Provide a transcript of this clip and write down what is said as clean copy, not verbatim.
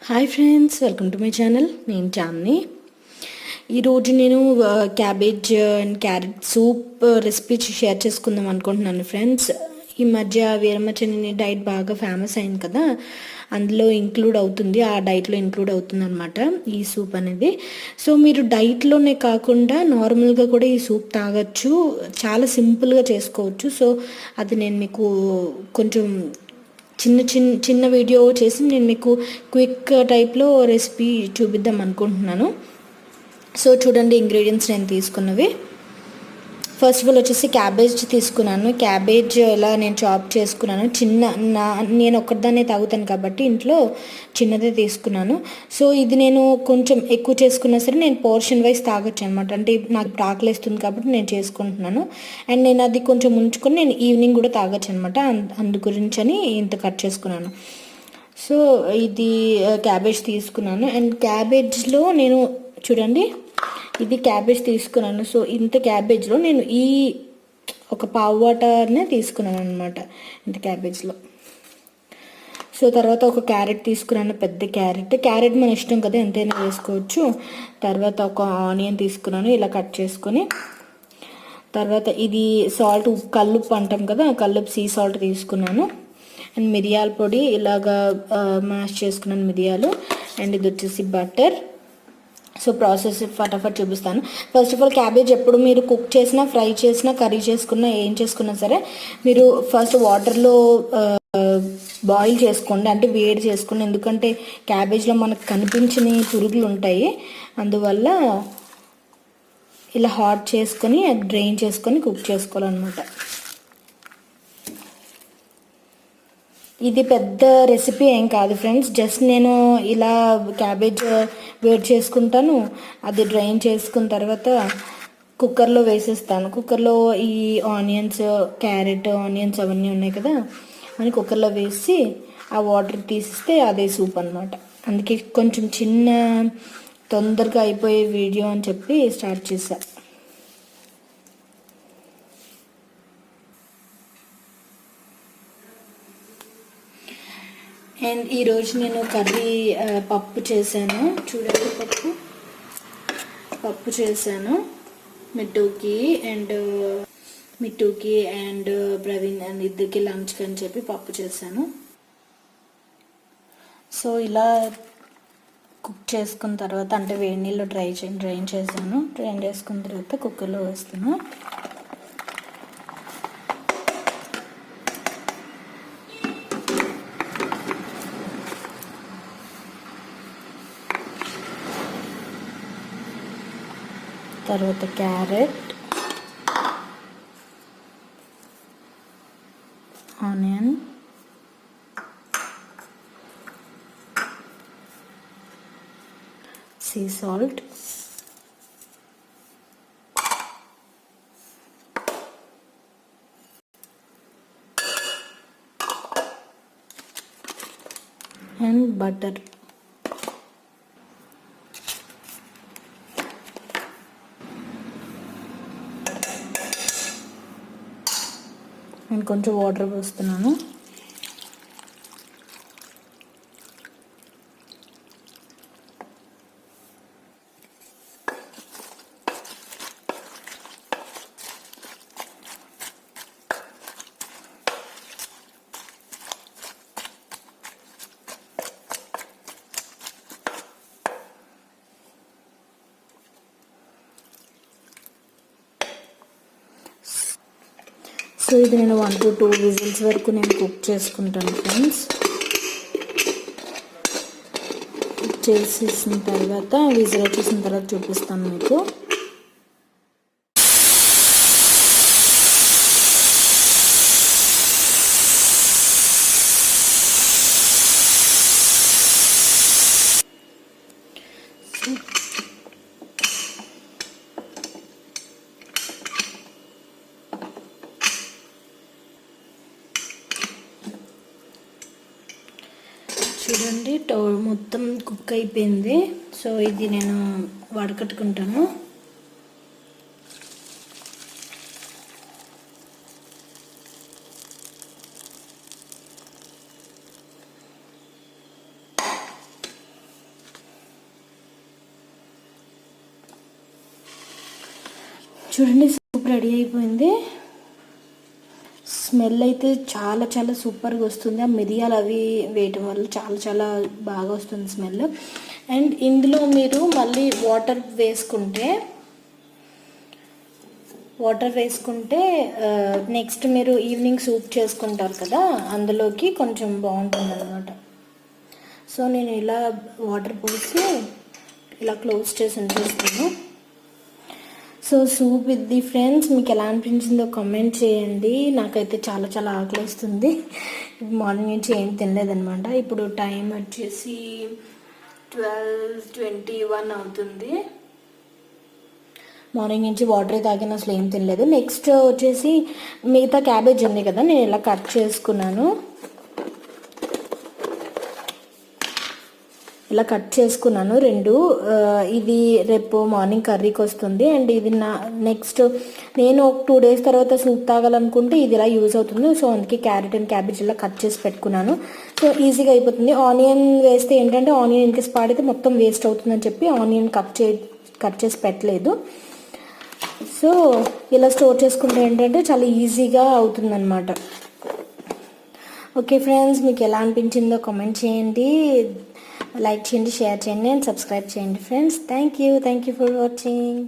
Hi friends, welcome to my channel. నేను చామ్ని. ఈరోజు నేను cabbage and carrot soup recipe share చేసుకుందాం అనుకుంటున్నాను ఫ్రెండ్స్. ఈ మధ్య వీరమచనని డైట్ బాగా ఫేమస్ అయింది కదా, అందులో ఇంక్లూడ్ అవుతుంది, ఆ డైట్లో ఇంక్లూడ్ అవుతుంది అనమాట ఈ సూప్ అనేది. సో మీరు డైట్లోనే కాకుండా నార్మల్గా కూడా ఈ సూప్ తాగొచ్చు, చాలా సింపుల్గా చేసుకోవచ్చు. సో అది నేను మీకు కొంచెం చిన్న వీడియో చేసి నేను మీకు క్విక్ టైప్లో రెసిపీ చూపిద్దాం అనుకుంటున్నాను. సో చూడండి, ఇంగ్రీడియంట్స్ నేను తీసుకున్నవి. ఫస్ట్ ఆఫ్ ఆల్ వచ్చేసి క్యాబేజ్ తీసుకున్నాను. క్యాబేజ్ ఇలా నేను చాప్ చేసుకున్నాను. నేను ఒక్కదాన్నే తాగుతాను కాబట్టి ఇంట్లో చిన్నదే తీసుకున్నాను. సో ఇది నేను కొంచెం ఎక్కువ చేసుకున్నా సరే నేను పోర్షన్ వైజ్ తాగొచ్చు అనమాట. అంటే నాకు ఆకలి వేస్తుంది కాబట్టి నేను చేసుకుంటున్నాను. అండ్ నేను అది కొంచెం ఉంచుకొని నేను ఈవినింగ్ కూడా తాగొచ్చు అనమాట. అందు గురించి అని ఇంత కట్ చేసుకున్నాను. సో ఇది క్యాబేజ్ తీసుకున్నాను. అండ్ క్యాబేజ్లో నేను చూడండి, ఇది క్యాబేజ్ తీసుకున్నాను. సో ఇంత క్యాబేజ్లో నేను ఒక పావు వాటర్నే తీసుకున్నాను అనమాట ఇంత క్యాబేజ్లో. సో తర్వాత ఒక క్యారెట్ తీసుకున్నాను, పెద్ద క్యారెట్ మన ఇష్టం కదా, ఎంతైనా వేసుకోవచ్చు. తర్వాత ఒక ఆనియన్ తీసుకున్నాను, ఇలా కట్ చేసుకొని. తర్వాత ఇది సాల్ట్, కల్లుప్పు అంటాం కదా, కల్లుప్పు సీ సాల్ట్ తీసుకున్నాను. అండ్ మిరియాల పొడి ఇలాగా మ్యాష్ చేసుకున్నాను, మిరియాలు. అండ్ ఇది వచ్చేసి బటర్. సో ప్రాసెస్ ఫటాఫట్ చూపిస్తాను. ఫస్ట్ ఆఫ్ ఆల్ క్యాబేజ్ ఎప్పుడు మీరు కుక్ చేసినా, ఫ్రై చేసినా, కర్రీ చేసుకున్నా, ఏం చేసుకున్నా సరే మీరు ఫస్ట్ వాటర్లో బాయిల్ చేసుకోండి, అంటే వేడి చేసుకోండి. ఎందుకంటే క్యాబేజ్లో మనకు కనిపించని పురుగులు ఉంటాయి, అందువల్ల ఇలా హాట్ చేసుకొని డ్రైన్ చేసుకొని కుక్ చేసుకోవాలన్నమాట. ఇది పెద్ద రెసిపీ ఏం కాదు ఫ్రెండ్స్, జస్ట్ నేను ఇలా క్యాబేజ్ వేడి చేసుకుంటాను, అది డ్రైన్ చేసుకున్న తర్వాత కుక్కర్లో వేసేస్తాను. కుక్కర్లో ఈ ఆనియన్స్, క్యారెట్, ఆనియన్స్ అవన్నీ ఉన్నాయి కదా అని కుక్కర్లో వేసి ఆ వాటర్ తీసిస్తే అదే సూప్ అనమాట. అందుకే కొంచెం తొందరగా అయిపోయే వీడియో అని చెప్పి స్టార్ట్ చేశాను. అండ్ ఈరోజు నేను కర్రీ పప్పు చేశాను. చూడండి, పప్పు చేశాను మిట్టుకి అండ్ ప్రవీణ్ అండ్ ఇద్దరికి లంచ్కి అని చెప్పి పప్పు చేశాను. సో ఇలా కుక్ చేసుకున్న తర్వాత, అంటే వేడి నీళ్ళు డ్రైన్ చేశాను. డ్రైన్ చేసుకున్న తర్వాత కుక్కర్లో వేస్తాను. తర్వాత carrot, onion, sea salt, and butter. నేను కొంచెం వాటర్ పోస్తున్నాను. సో ఇది నేను 1 to 2 విజిల్స్ వరకు నేను కుక్ చేసుకుంటాను ఫ్రెండ్స్. కుక్ చేసేసిన తర్వాత విజిల్ వచ్చేసిన తర్వాత చూపిస్తాను మీకు. చూడండి, మొత్తం కుక్ అయిపోయింది. సో ఇది నేను వడకట్టుకుంటాను. చూడండి సూప్ రెడీ అయిపోయింది. స్మెల్ అయితే చాలా చాలా సూపర్గా వస్తుంది. ఆ మిరియాలు అవి వేయటం వల్ల చాలా చాలా బాగా వస్తుంది స్మెల్. అండ్ ఇందులో మీరు మళ్ళీ వాటర్ వేసుకుంటే నెక్స్ట్ మీరు ఈవినింగ్ సూప్ చేసుకుంటారు కదా, అందులోకి కొంచెం బాగుంటుంది అన్నమాట. సో నేను ఇలా వాటర్ పోసి ఇలా క్లోజ్ చేసి ఉంచేస్తాను. సో సూప్ ఇది ఫ్రెండ్స్, మీకు ఎలా అనిపించిందో కామెంట్ చేయండి. నాకైతే చాలా చాలా ఆకలి వస్తుంది. మార్నింగ్ నుంచి ఏం తినలేదనమాట. ఇప్పుడు టైం వచ్చేసి 12:21 అవుతుంది. మార్నింగ్ నుంచి వాటర్ తాగిన అసలు ఏం తినలేదు. నెక్స్ట్ వచ్చేసి మిగతా క్యాబేజ్ ఉంది కదా, నేను ఇలా కట్ చేసుకున్నాను. ఇలా కట్ చేసుకున్నాను 2. ఇది రేపు మార్నింగ్ కర్రీకి వస్తుంది. అండ్ ఇది నెక్స్ట్ నేను ఒక 2 days తర్వాత సూప్ తాగాలనుకుంటే ఇది ఇలా యూజ్ అవుతుంది. సో అందుకే క్యారెట్ అండ్ క్యాబేజ్ ఇలా కట్ చేసి పెట్టుకున్నాను. సో ఈజీగా అయిపోతుంది. ఆనియన్ వేస్తే ఏంటంటే ఆనియన్ ఇన్కేస్ పాడితే మొత్తం వేస్ట్ అవుతుందని చెప్పి ఆనియన్ కట్ చేసి పెట్టలేదు. సో ఇలా స్టోర్ చేసుకుంటే ఏంటంటే చాలా ఈజీగా అవుతుందన్నమాట. ఓకే ఫ్రెండ్స్, మీకు ఎలా అనిపించిందో కామెంట్ చేయండి, లైక్ చేయండి, షేర్ చేయండి అండ్ సబ్స్క్రైబ్ చేయండి friends. Thank you for watching.